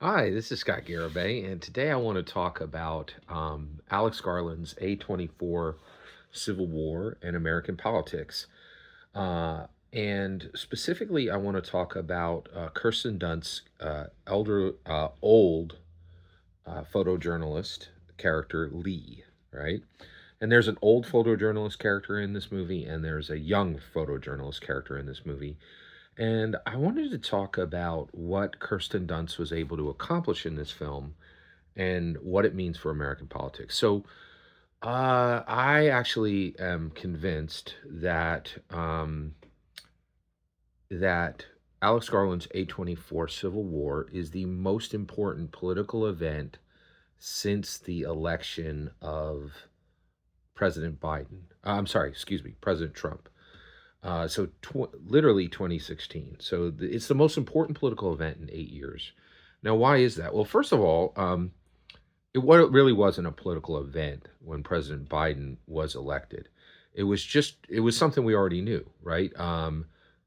Hi, this is Scott Garibay, and today I want to talk about Alex Garland's A24 Civil War and American Politics. And specifically, I want to talk about Kirsten Dunst's old photojournalist character, Lee, right? And there's an old photojournalist character in this movie, and there's a young photojournalist character in this movie. And I wanted to talk about what Kirsten Dunst was able to accomplish in this film and what it means for American politics. I actually am convinced that Alex Garland's A24 Civil War is the most important political event since the election of President Biden. I'm sorry, excuse me, President Trump. Literally 2016. It's the most important political event in 8 years. Now, why is that? Well, first of all, really wasn't a political event when President Biden was elected. It was something we already knew, right?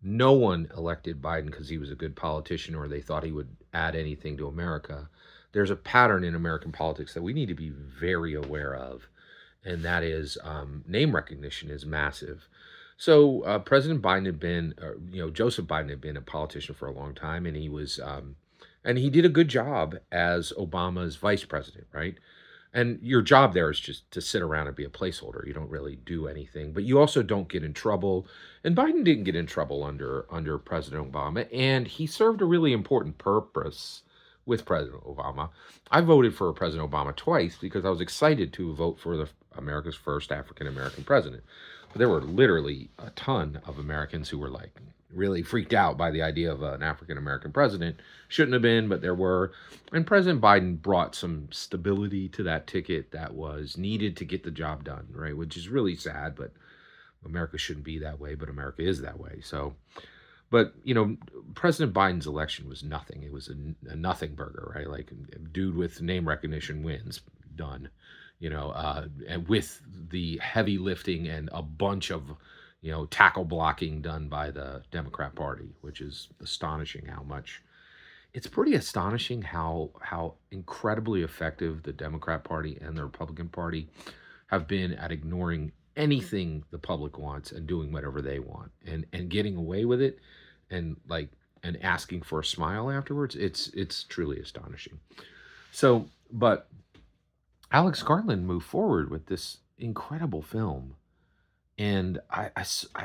No one elected Biden because he was a good politician or they thought he would add anything to America. There's a pattern in American politics that we need to be very aware of, and that is name recognition is massive. President Biden had been, Joseph Biden had been a politician for a long time, and he did a good job as Obama's vice president, right? And your job there is just to sit around and be a placeholder. You don't really do anything, but you also don't get in trouble. And Biden didn't get in trouble under President Obama, and he served a really important purpose with President Obama. I voted for President Obama twice because I was excited to vote for the America's first African American president. But there were literally a ton of Americans who were like really freaked out by the idea of an African American president. Shouldn't have been, but there were. And President Biden brought some stability to that ticket that was needed to get the job done, right? Which is really sad, but America shouldn't be that way, but America is that way. But President Biden's election was nothing. It was a nothing burger, right? Like dude with name recognition wins, done. And with the heavy lifting and a bunch of tackle blocking done by the Democrat Party, which is astonishing how much. It's pretty astonishing how incredibly effective the Democrat Party and the Republican Party have been at ignoring anything the public wants and doing whatever they want and getting away with it and and asking for a smile afterwards. It's truly astonishing. But Alex Garland moved forward with this incredible film, and I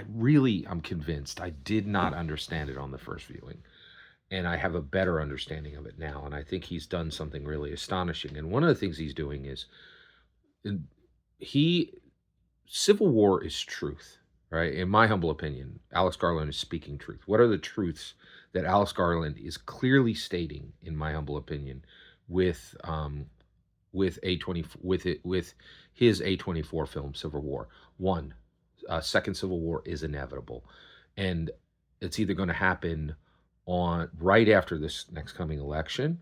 really I'm convinced I did not understand it on the first viewing, and I have a better understanding of it now. And I think he's done something really astonishing. And one of the things he's doing is in- he Civil War is truth, right? In my humble opinion, Alex Garland is speaking truth. What are the truths that Alex Garland is clearly stating, in my humble opinion, with with his A24 film Civil War? One, second Civil War is inevitable, and it's either going to happen on right after this next coming election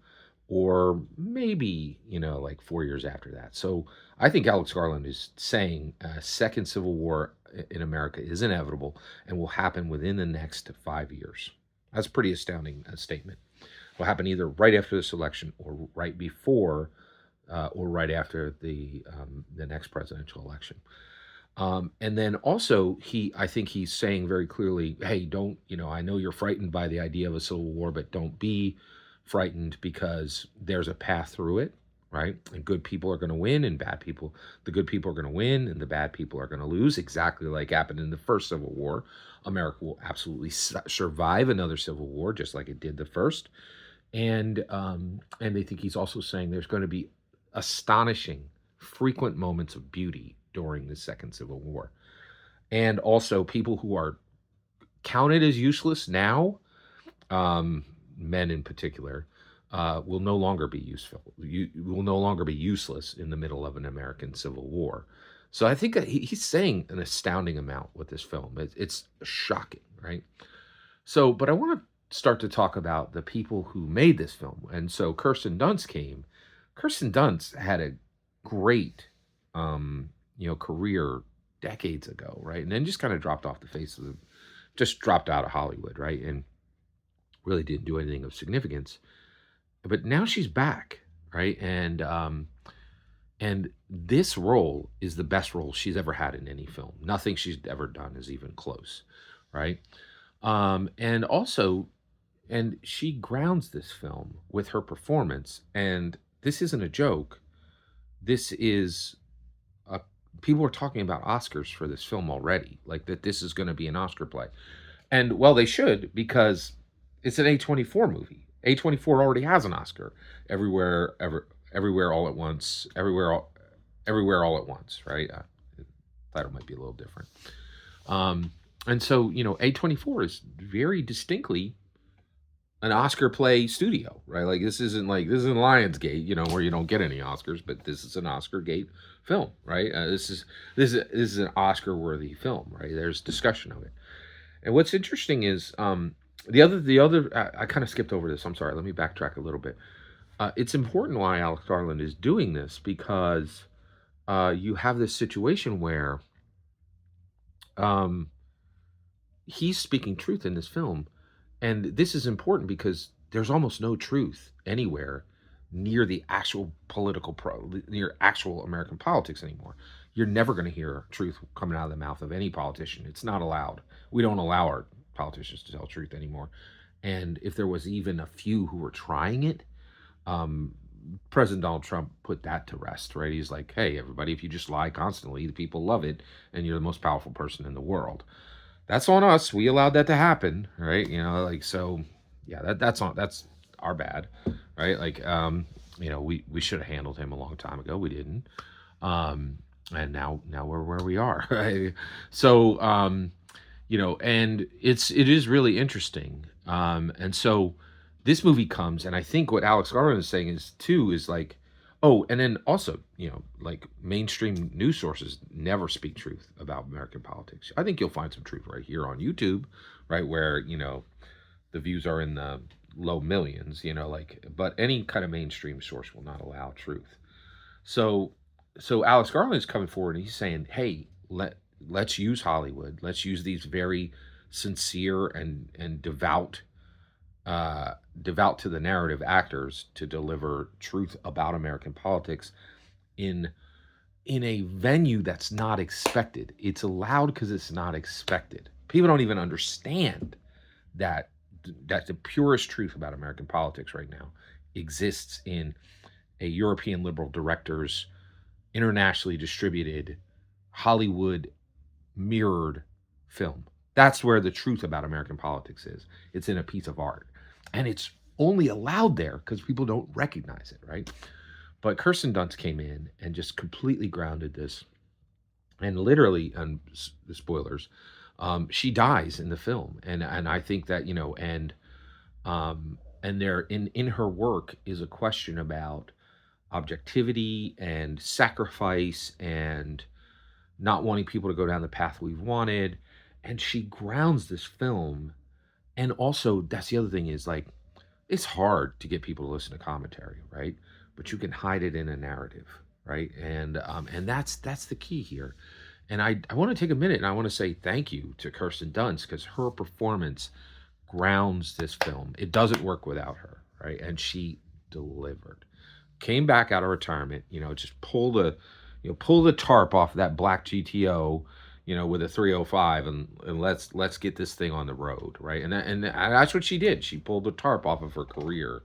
or maybe like 4 years after that. So I think Alex Garland is saying a second civil war in America is inevitable and will happen within the next 5 years. That's a pretty astounding statement. It will happen either right after this election or right before or right after the next presidential election. And then also, I think he's saying very clearly, hey, don't, I know you're frightened by the idea of a civil war, but don't be frightened because there's a path through it, right? And good people are going to win, and the good people are going to win, and the bad people are going to lose, exactly like happened in the first Civil War. America will absolutely survive another civil war, just like it did the first. And they think he's also saying there's going to be astonishing, frequent moments of beauty during the Second Civil War. And also, people who are counted as useless now, men in particular, will no longer be useful. You will no longer be useless in the middle of an American Civil War. So I think that he's saying an astounding amount with this film. It's shocking, right? But I want to start to talk about the people who made this film. And so Kirsten Dunst came. Kirsten Dunst had a great, career decades ago, right? And then just kind of dropped off the face of just dropped out of Hollywood, right? And really didn't do anything of significance. but now she's back, right? And this role is the best role she's ever had in any film. Nothing she's ever done is even close, right? And also, and she grounds this film with her performance. And this isn't a joke. This is a, people are talking about Oscars for this film already, like that this is going to be an Oscar play. And well, they should, because it's an A24 movie. A24 already has an Oscar. Everywhere all at once, everywhere all at once, right? Title might be a little different. And so, A24 is very distinctly an Oscar play studio, right? Like this isn't Lionsgate, where you don't get any Oscars, but this is an Oscar gate film, right? This is an Oscar worthy film, right? There's discussion of it. And what's interesting is the other I kind of skipped over this. I'm sorry. Let me backtrack a little bit. It's important why Alex Garland is doing this, because you have this situation where um, he's speaking truth in this film, and this is important because there's almost no truth anywhere near the actual near actual American politics anymore. You're never going to hear truth coming out of the mouth of any politician. It's not allowed. We don't allow our politicians to tell truth anymore. And if there was even a few who were trying it, um, President Donald Trump put that to rest, right? He's like, hey, everybody, if you just lie constantly, the people love it, and you're the most powerful person in the world. That's on us. We allowed that to happen, right? So yeah, that's our bad, right? Like we should have handled him a long time ago. We didn't. And now we're where we are, right? So and it is really interesting. And so this movie comes, and I think what Alex Garland is saying is like, oh, and then also, like mainstream news sources never speak truth about American politics. I think you'll find some truth right here on YouTube, right, where the views are in the low millions, but any kind of mainstream source will not allow truth. So Alex Garland is coming forward and he's saying, hey, let's use Hollywood. Let's use these very sincere and devout to the narrative actors to deliver truth about American politics in a venue that's not expected. It's allowed because it's not expected. People don't even understand that the purest truth about American politics right now exists in a European liberal director's internationally distributed Hollywood mirrored film. That's where the truth about American politics is. It's in a piece of art. And it's only allowed there because people don't recognize it, right? But Kirsten Dunst came in and just completely grounded this. And literally, and the spoilers, she dies in the film. And I think that, and there in her work is a question about objectivity and sacrifice and not wanting people to go down the path we've wanted. And she grounds this film. And also, that's the other thing is like, it's hard to get people to listen to commentary, right? But you can hide it in a narrative, right? And that's the key here. And I want to take a minute and I want to say thank you to Kirsten Dunst, because her performance grounds this film. It doesn't work without her, right? And she delivered. Came back out of retirement, just pull the tarp off that black GTO, with a 305, and let's get this thing on the road, right? And that's what she did. She pulled the tarp off of her career,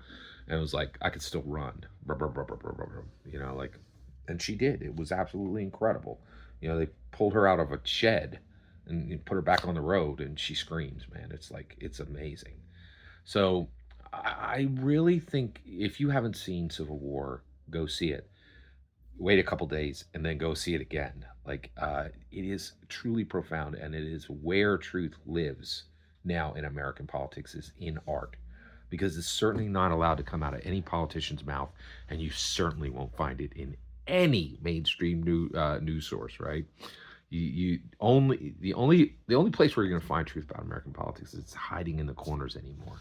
and was like, I could still run, like, and she did. It was absolutely incredible. They pulled her out of a shed and put her back on the road, and she screams, man. It's like, it's amazing. So I really think if you haven't seen Civil War, go see it. Wait a couple days and then go see it again. Like it is truly profound, and it is where truth lives now in American politics, is in art, because it's certainly not allowed to come out of any politician's mouth, and you certainly won't find it in any mainstream news source, right? You only the only place where you're going to find truth about American politics is hiding in the corners anymore.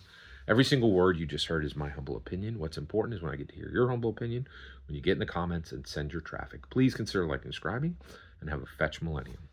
Every single word you just heard is my humble opinion. What's important is when I get to hear your humble opinion, when you get in the comments and send your traffic. Please consider liking and subscribing, and have a fetch millennium.